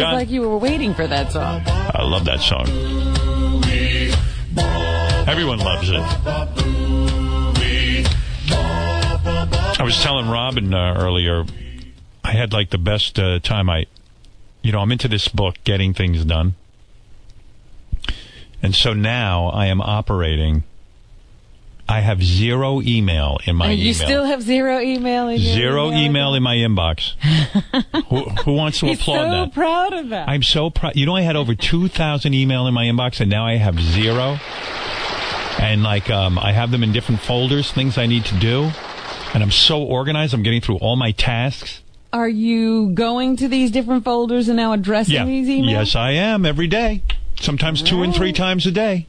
was like you were waiting for that song. I love that song. Everyone loves it. I was telling Robin earlier, I had like the best time. I'm into this book, Getting Things Done. And so now I am operating. I have zero email in my email. You still have zero email in your Zero email in my inbox. Who wants to applaud that? I'm so proud of that. I'm so proud. I had over 2,000 email in my inbox, and now I have zero. And I have them in different folders, things I need to do. And I'm so organized. I'm getting through all my tasks. Are you going to these different folders and now addressing these emails? Yes, I am every day. Sometimes 2 and 3 times a day.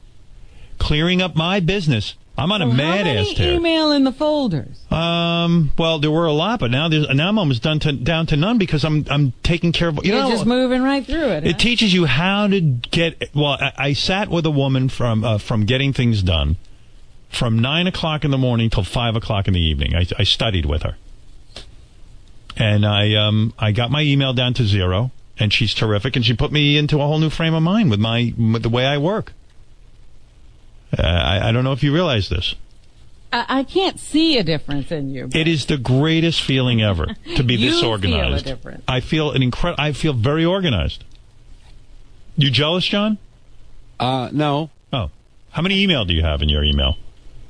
Clearing up my business. I'm on a mad ass tear. How many email in the folders? Well, there were a lot, but now I'm almost down to none because I'm taking care of. You're just moving right through it. It teaches you how to get. Well, I sat with a woman from Getting Things Done from 9 o'clock in the morning till 5 o'clock in the evening. I studied with her, and I got my email down to zero, and she's terrific, and she put me into a whole new frame of mind with the way I work. I don't know if you realize this. I can't see a difference in you. It is the greatest feeling ever to be this organized. Feel a difference. I feel I feel very organized. You jealous, John? No. Oh. How many email do you have in your email?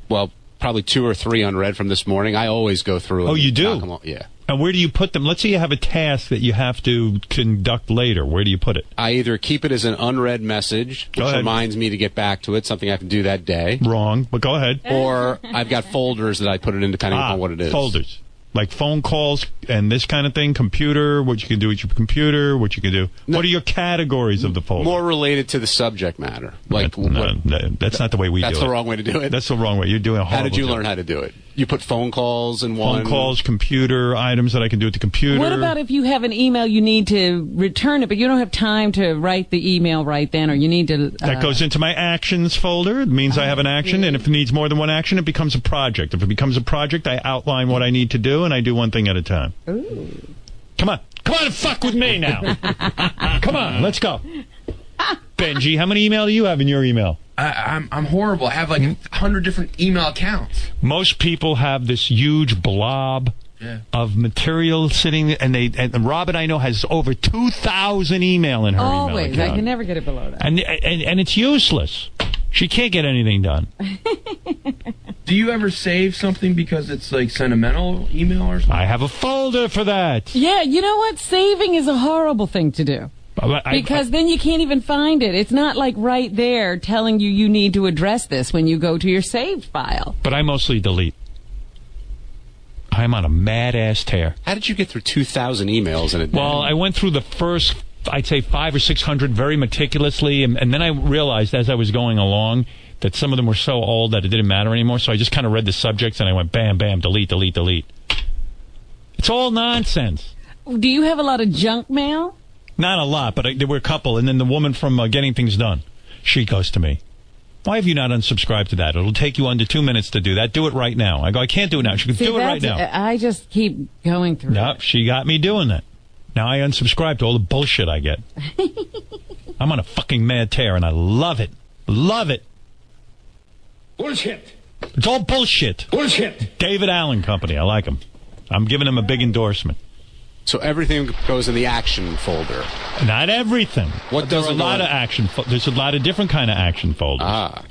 Well, probably 2 or 3 unread from this morning. I always go through. Oh, you do? Yeah. And where do you put them? Let's say you have a task that you have to conduct later. Where do you put it? I either keep it as an unread message, which reminds me to get back to it, something I have to do that day. Wrong, but go ahead. Or I've got folders that I put it in depending on what it is. Folders. Like phone calls and this kind of thing, computer, what you can do with your computer, what you can do. No, what are your categories of the folder? More related to the subject matter. Like that's not the way we do it. That's the wrong way to do it. That's the wrong way. You're doing a horrible How did you learn how to do it? You put phone calls in one. Phone calls, computer, items that I can do at the computer. What about if you have an email, you need to return it, but you don't have time to write the email right then, or you need to... That goes into my actions folder. It means I have an action, and if it needs more than one action, it becomes a project. If it becomes a project, I outline what I need to do, and I do one thing at a time. Ooh. Come on and fuck with me now. Come on, let's go. Benji, how many email do you have in your email? I'm horrible. I have like 100 different email accounts. Most people have this huge blob of material sitting there, and Robin, I know, has over 2,000 email in her email account. Always. I can never get it below that. And it's useless. She can't get anything done. Do you ever save something because it's like sentimental email or something? I have a folder for that. Yeah, you know what? Saving is a horrible thing to do. Because then you can't even find it. It's not like right there telling you need to address this when you go to your saved file. But I mostly delete. I'm on a mad-ass tear. How did you get through 2,000 emails in a day? Well, I went through the first, I'd say 500 or 600 very meticulously, and then I realized as I was going along that some of them were so old that it didn't matter anymore, so I just kind of read the subjects and I went bam, bam, delete, delete, delete. It's all nonsense. Do you have a lot of junk mail? Not a lot, but there were a couple. And then the woman from Getting Things Done, she goes to me, why have you not unsubscribed to that? It'll take you under 2 minutes to do that. Do it right now. I go, I can't do it now. She goes, do it right now. I just keep going through it. She got me doing that. Now I unsubscribe to all the bullshit I get. I'm on a fucking mad tear, and I love it. Love it. Bullshit. It's all bullshit. Bullshit. David Allen Company. I like him. I'm giving him a big endorsement. So everything goes in the action folder. Not everything. What There's a lot of action. There's a lot of different kind of action folders.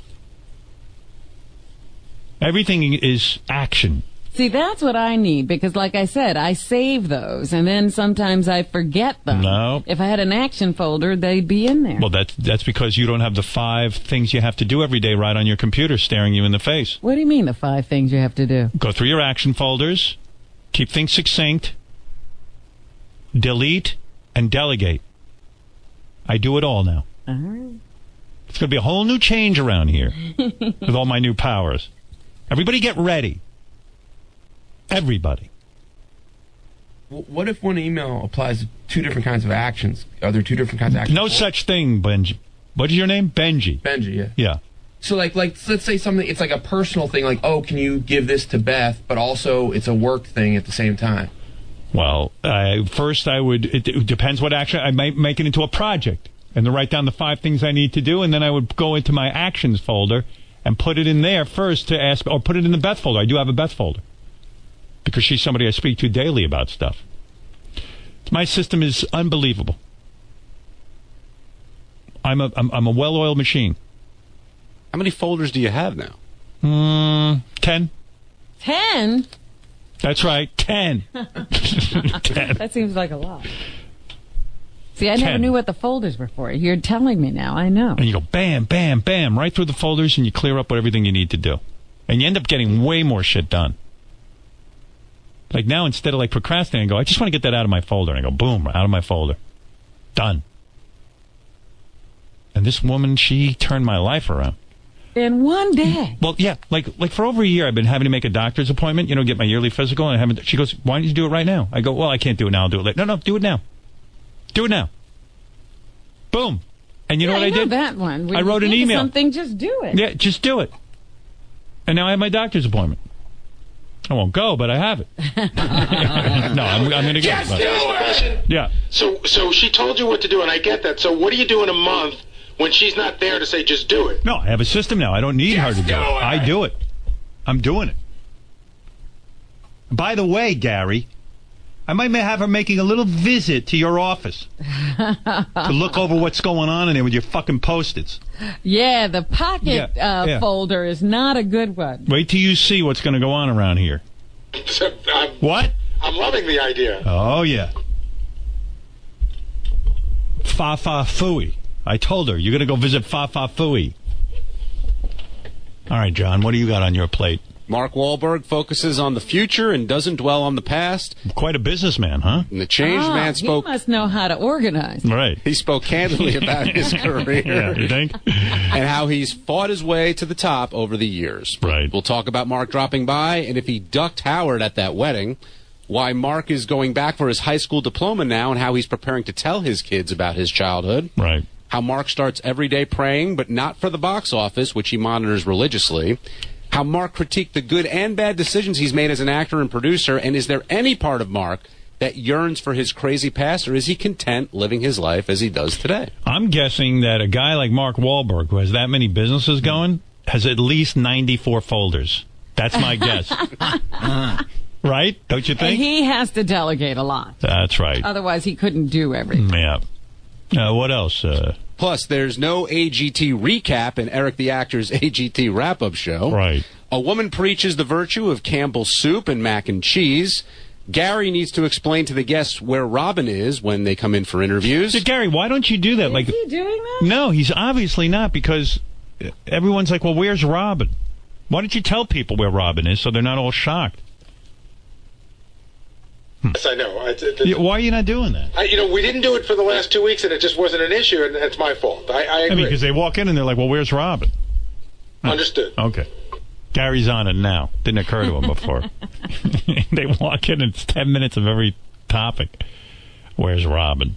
Everything is action. See, that's what I need, because like I said, I save those, and then sometimes I forget them. No. If I had an action folder, they'd be in there. Well, that's because you don't have the 5 things you have to do every day right on your computer staring you in the face. What do you mean, the 5 things you have to do? Go through your action folders, keep things succinct, delete, and delegate. I do it all now. All right. It's going to be a whole new change around here with all my new powers. Everybody get ready. Everybody. What if one email applies to 2 different kinds of actions? Are there 2 different kinds of actions? No such thing, Benji. What is your name? Benji. Benji, yeah. Yeah. So, like, let's say something, it's like a personal thing, like, oh, can you give this to Beth, but also it's a work thing at the same time. Well, first I would, it depends what action, I might make it into a project and then write down the 5 things I need to do, and then I would go into my actions folder and put it in there first to ask, or put it in the Beth folder. I do have a Beth folder because she's somebody I speak to daily about stuff. My system is unbelievable. I'm a well-oiled machine. How many folders do you have now? 10. 10? That's right, 10. 10. That seems like a lot. See, I never knew what the folders were for. You're telling me now. I know. And you go bam, bam, bam, right through the folders, and you clear up everything you need to do. And you end up getting way more shit done. Like now, instead of like procrastinating, I go, I just want to get that out of my folder. And I go, boom, out of my folder. Done. And this woman, she turned my life around. In one day. Well, yeah, like for over a year, I've been having to make a doctor's appointment, get my yearly physical, and I haven't. She goes, why don't you do it right now? I go, well, I can't do it now. I'll do it later. No, do it now. Do it now. Boom. And you know what I did? That one. When I wrote an email. Something, just do it. Yeah, just do it. And now I have my doctor's appointment. I won't go, but I have it. No, I'm going to go. Just do it! Yeah. So she told you what to do, and I get that. So what do you do in a month when she's not there to say just do it? No, I have a system now. I don't need her to do it. I do it. I'm doing it. By the way, Gary, I might have her making a little visit to your office to look over what's going on in there with your fucking Post-its. Yeah, the pocket folder is not a good one. Wait till you see what's going to go on around here. What? I'm loving the idea. Oh, yeah. Fa-fa-fooey. I told her, you're going to go visit Fa-fa-fooey. All right, John, what do you got on your plate? Mark Wahlberg focuses on the future and doesn't dwell on the past. Quite a businessman, huh? And the changed man spoke... He must know how to organize. Right. He spoke candidly about his career. Yeah, you think? And how he's fought his way to the top over the years. Right. We'll talk about Mark dropping by, and if he ducked Howard at that wedding, why Mark is going back for his high school diploma now, and how he's preparing to tell his kids about his childhood. Right. How Mark starts every day praying, but not for the box office, which he monitors religiously. How Mark critiqued the good and bad decisions he's made as an actor and producer, and is there any part of Mark that yearns for his crazy past, or is he content living his life as he does today? I'm guessing that a guy like Mark Wahlberg, who has that many businesses going, has at least 94 folders. That's my guess. Right? Don't you think? And he has to delegate a lot. That's right. Otherwise, he couldn't do everything. Yeah. What else? Plus, there's no AGT recap in Eric the Actor's AGT wrap-up show. Right. A woman preaches the virtue of Campbell's soup and mac and cheese. Gary needs to explain to the guests where Robin is when they come in for interviews. So, Gary, why don't you do that? Is he doing that? No, he's obviously not, because everyone's like, well, where's Robin? Why don't you tell people where Robin is so they're not all shocked? Yes, I know. Why are you not doing that? We didn't do it for the last 2 weeks, and it just wasn't an issue, and it's my fault. I agree. Because they walk in and they're like, well, where's Robin? Understood. Okay. Gary's on it now. Didn't occur to him before. They walk in and it's 10 minutes of every topic. Where's Robin?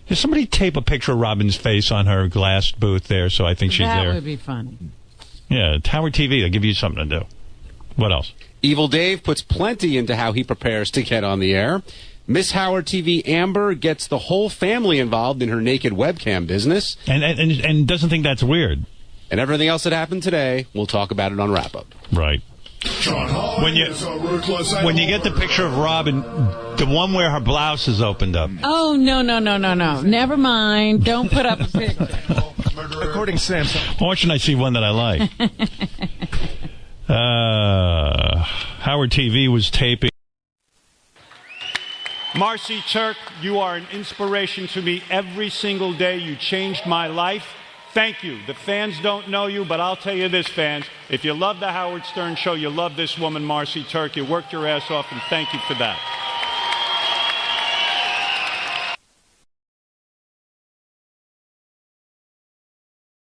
Does somebody tape a picture of Robin's face on her glass booth there so I think she's there? That would be funny. Yeah, Tower TV. They'll give you something to do. What else? Evil Dave puts plenty into how he prepares to get on the air. Miss Howard TV Amber gets the whole family involved in her naked webcam business. And doesn't think that's weird. And everything else that happened today, we'll talk about it on Wrap Up. Right. When you get the picture of Robin, the one where her blouse is opened up. Oh, no. Never mind. Don't put up a picture. According to Samsung. Or should I see one that I like? Howard TV was taping. Marci, Turk, you are an inspiration to me every single day. You changed my life. Thank you. The fans don't know you, but I'll tell you this, fans. If you love the Howard Stern Show, you love this woman, Marci Turk. You worked your ass off, and thank you for that.